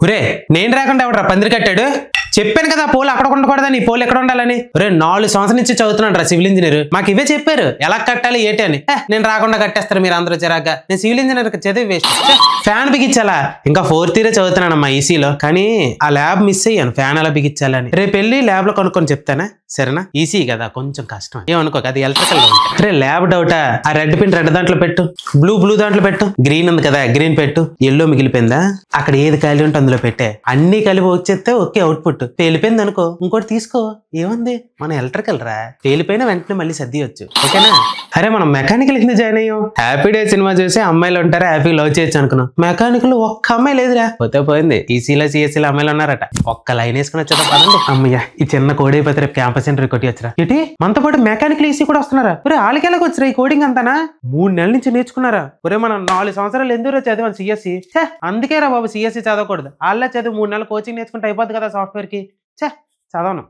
ఒరే నేను రాకుండా ఎవడరా పందిరి కట్టాడు? చెప్పాను కదా పోలు అక్కడ ఉండకూడదని, పోలు ఎక్కడ ఉండాలని. ఒరే 4 సంవత్సరాల నుంచి చదువుతున్నాడు రా సివిల్ ఇంజనీర్. మాకు ఇవే చెప్పారు ఎలా కట్టాలి ఏంటి అని. నేను రాకుండా కట్టేస్తారు మీరు అందరూ చిరాగ్గా. నేను సివిల్ ఇంజనీర్ చదివి వేస్ట్. ఫ్యాన్ బిగించాలా? ఇంకా 4th ఇయర్ చదువుతున్నానమ్మా ఈసీలో, కానీ ఆ ల్యాబ్ మిస్ అయ్యాను ఫ్యాన్ ఎలా బిగించాలని. రేపు వెళ్ళి ల్యాబ్ లో కొనుక్కొని చెప్తానా? సరేనా? ఈసీ కదా కొంచెం కష్టం, ఏమనుకోక. అది ఎలక్ట్రికల్ లో రే ల్యాబ్ డౌటా? ఆ రెడ్ పిన్ రెడ్ దాంట్లో పెట్టు, బ్లూ దాంట్లో పెట్టు, గ్రీన్ ఉంది కదా గ్రీన్ పెట్టు, ఎల్లో మిగిలిపోయిందా అక్కడ ఏది ఖాళీ ఉంటే అందులో పెట్టే. అన్ని కలిపి వచ్చేస్తే ఓకే అవుట్పుట్. పేలిపోయింది అనుకో ఇంకోటి తీసుకో, ఏముంది మన ఎలక్ట్రికల్ రా. పేలిపోయినా వెంటనే మళ్ళీ సర్దియొచ్చు, ఓకేనా? అరే మనం మెకానికల్ ఎందుకు జాయిన్ అయ్యాం? హ్యాపీ డే సినిమా చూసి అమ్మాయిలు ఉంటారా హ్యాపీ లవ్ చేయొచ్చు అనుకున్నాం. మెకానికల్ ఒక్క అమ్మాయి లేదురా, పోతే పోయింది. ఈసీలో సిఎస్సీలో అమ్మాయిలు ఉన్నారట. ఒక్క లైన్ వేసుకుని వచ్చేదా పదండి. అమ్మయ్య ఈ చిన్న కోడ్ అయిపోతే రేపు క్యాంపస్ ఇంటర్వ్యూ కొట్టి వచ్చరా. ఇటీ మనతో పాటు మెకానికల్ ఈసీ కూడా వస్తున్నారా? ఒరే వాళ్ళకి ఎలాగ వచ్చరా ఈ కోడింగ్ అంతానా? 3 నెలల నుంచి నేర్చుకున్నారా? ఒరే మనం 4 సంవత్సరాలు ఎందుకు చదివాం సిఎస్సీ. అందుకే రా బాబు సిఎస్సీ చదవకూడదు. వాళ్ళ చదువు 3 నెలలు కోచింగ్ నేర్చుకుంటే అయిపోద్ది కదా సాఫ్ట్వేర్ కి. చదవను.